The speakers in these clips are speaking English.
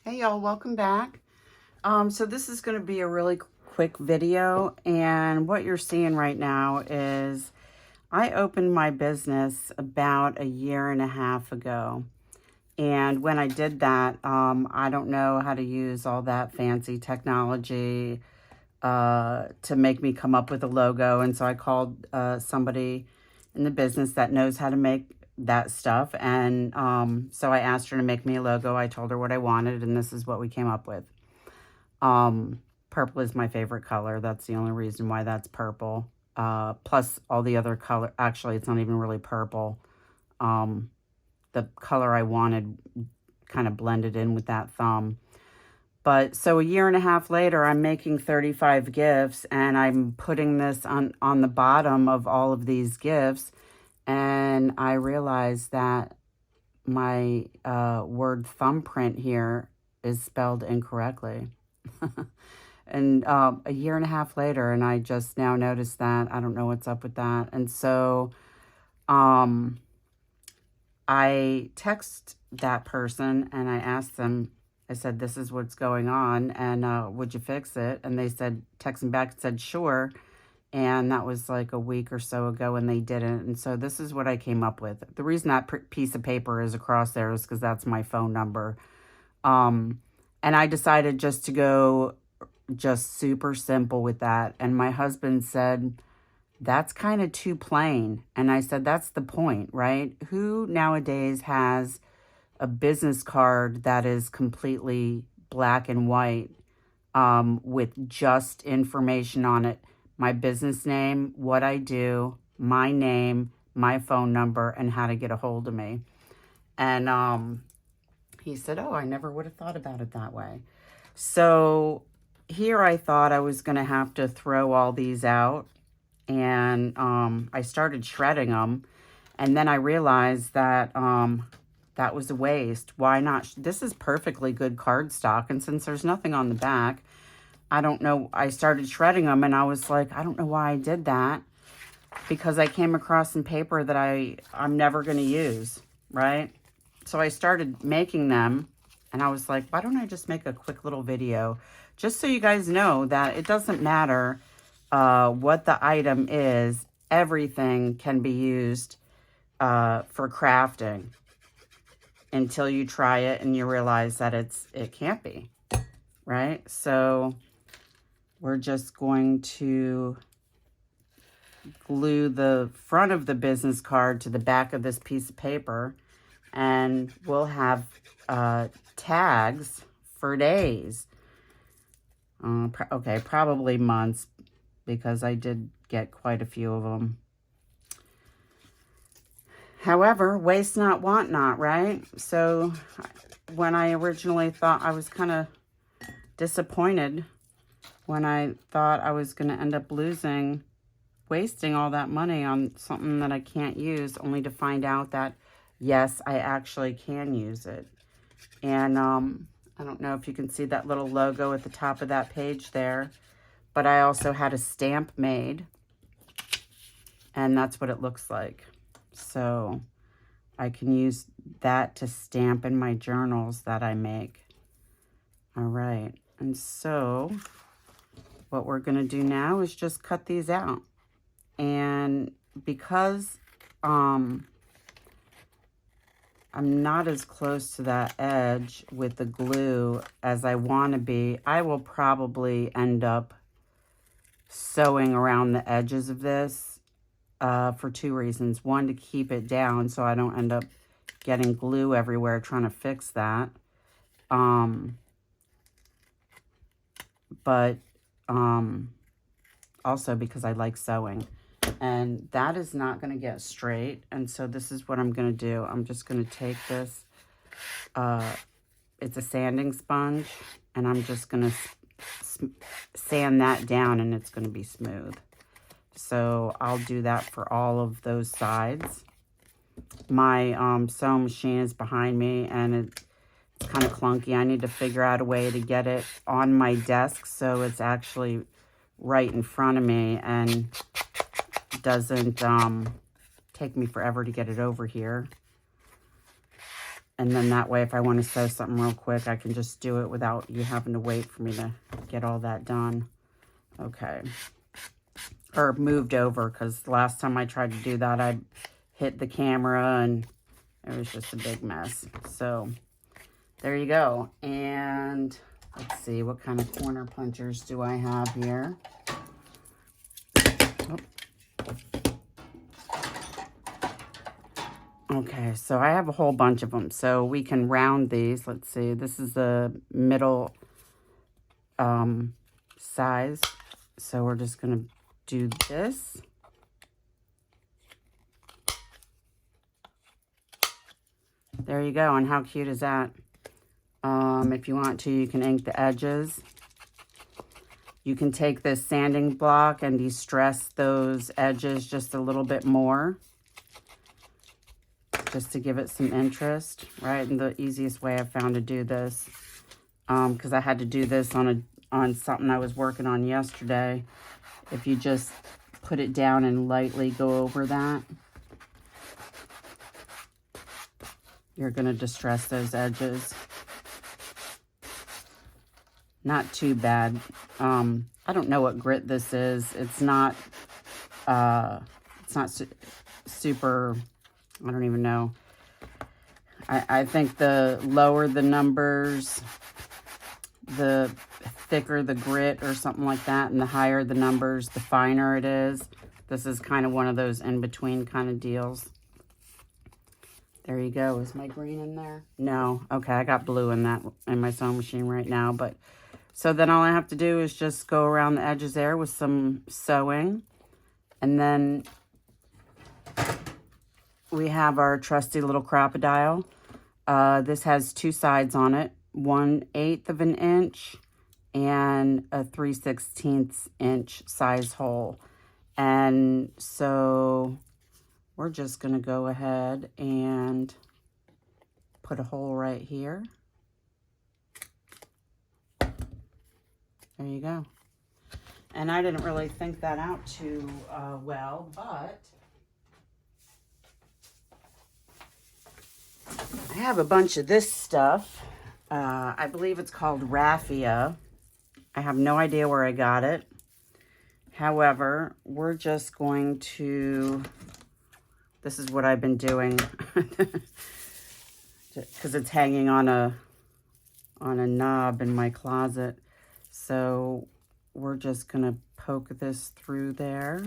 Hey y'all, welcome back. So this is going to be a really quick video, and what you're seeing right now is I opened my business about a year and a half ago. And when I did that, I don't know how to use all that fancy technology to make me come up with a logo. And so I called somebody in the business that knows how to make that stuff. And so I asked her to make me a logo. I told her what I wanted, and this is what we came up with. Purple is my favorite color. That's the only reason why that's purple. Plus all the other color. Actually, it's not even really purple. The color I wanted kind of blended in with that thumb. But so a year and a half later, I'm making 35 gifts, and I'm putting this on the bottom of all of these gifts. And I realized that my word thumbprint here is spelled incorrectly. And a year and a half later, and I just now noticed that. I don't know what's up with that. And so I text that person and I asked them, I said, this is what's going on, and would you fix it? And they said, texting back and said, sure. And that was like a week or so ago, and they didn't. And so this is what I came up with. The reason that piece of paper is across there is because that's my phone number. And I decided just to go just super simple with that. And my husband said, that's kind of too plain. And I said, that's the point, right? Who nowadays has a business card that is completely black and white with just information on it? My business name, what I do, my name, my phone number, and how to get a hold of me. And he said, oh, I never would have thought about it that way. So here I thought I was going to have to throw all these out. And I started shredding them. And then I realized that that was a waste. Why not? This is perfectly good cardstock. And since there's nothing on the back, I don't know. I started shredding them, and I was like, I don't know why I did that, because I came across some paper that I'm never going to use, right? So I started making them, and I was like, why don't I just make a quick little video just so you guys know that it doesn't matter what the item is. Everything can be used for crafting until you try it and you realize that it can't be, right? So we're just going to glue the front of the business card to the back of this piece of paper, and we'll have tags for days. Okay, probably months, because I did get quite a few of them. However, waste not, want not, right? So when I originally thought, I was kind of disappointed when I thought I was going to end up wasting all that money on something that I can't use, only to find out that, yes, I actually can use it. And I don't know if you can see that little logo at the top of that page there, but I also had a stamp made, and that's what it looks like. So I can use that to stamp in my journals that I make. All right, and so what we're going to do now is just cut these out. And because I'm not as close to that edge with the glue as I want to be, I will probably end up sewing around the edges of this for two reasons. One, to keep it down so I don't end up getting glue everywhere trying to fix that. But also because I like sewing, and that is not going to get straight. And so this is what I'm going to do. I'm just going to take this, it's a sanding sponge, and I'm just going to sand that down, and it's going to be smooth. So I'll do that for all of those sides. My sewing machine is behind me, and it's kind of clunky. I need to figure out a way to get it on my desk so it's actually right in front of me and doesn't take me forever to get it over here. And then that way, if I want to sew something real quick, I can just do it without you having to wait for me to get all that done. Okay. Or moved over, because last time I tried to do that, I hit the camera and it was just a big mess. So there you go. And let's see, what kind of corner punchers do I have here? Oh. Okay, so I have a whole bunch of them. So we can round these. Let's see, this is the middle size. So we're just going to do this. There you go. And how cute is that? If you want to, you can ink the edges. You can take this sanding block and de-stress those edges just a little bit more, just to give it some interest, right? And the easiest way I found to do this, because I had to do this on something I was working on yesterday. If you just put it down and lightly go over that, you're going to distress those edges. Not too bad. I don't know what grit this is. It's not super, I don't even know. I think the lower the numbers, the thicker the grit or something like that, and the higher the numbers, the finer it is. This is kind of one of those in-between kind of deals. There you go. Is my green in there? No. Okay, I got blue in my sewing machine right now. But so then all I have to do is just go around the edges there with some sewing. And then we have our trusty little crocodile. This has two sides on it, 1/8 of an inch and a 3/16 inch size hole. And so we're just going to go ahead and put a hole right here. There you go. And I didn't really think that out too well, but I have a bunch of this stuff. I believe it's called raffia. I have no idea where I got it. However, we're just going to... This is what I've been doing because it's hanging on a knob in my closet. So we're just going to poke this through there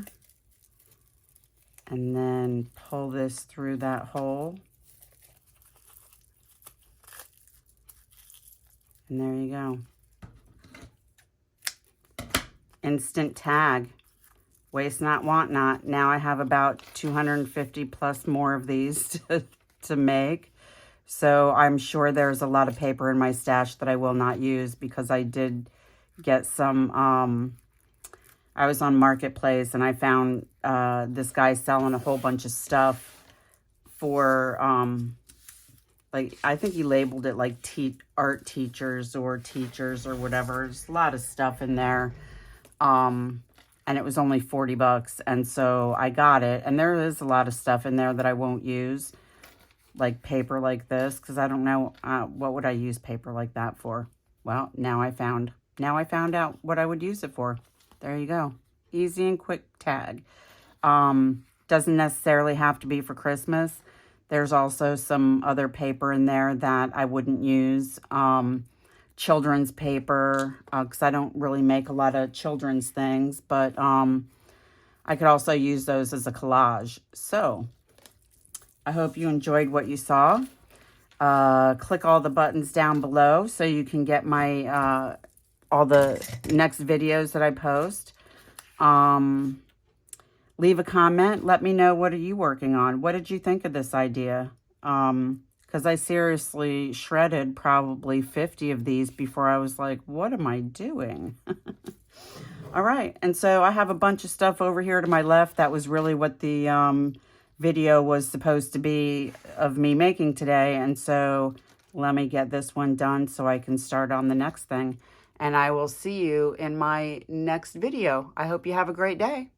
and then pull this through that hole. And there you go. Instant tag. Waste not, want not. Now I have about 250 plus more of these to make. So I'm sure there's a lot of paper in my stash that I will not use because I did get some, I was on Marketplace and I found this guy selling a whole bunch of stuff for, like, I think he labeled it like art teachers or whatever. There's a lot of stuff in there. And it was only 40 bucks. And so I got it. And there is a lot of stuff in there that I won't use, like paper like this, because I don't know, what would I use paper like that for? Well, now I found out what I would use it for. There you go. Easy and quick tag. Doesn't necessarily have to be for Christmas. There's also some other paper in there that I wouldn't use. Children's paper, because I don't really make a lot of children's things, but I could also use those as a collage. So I hope you enjoyed what you saw. Click all the buttons down below so you can get my all the next videos that I post. Leave a comment. Let me know, what are you working on? What did you think of this idea? Because I seriously shredded probably 50 of these before I was like, what am I doing? All right. And so I have a bunch of stuff over here to my left. That was really what the video was supposed to be of me making today. And so let me get this one done so I can start on the next thing. And I will see you in my next video. I hope you have a great day.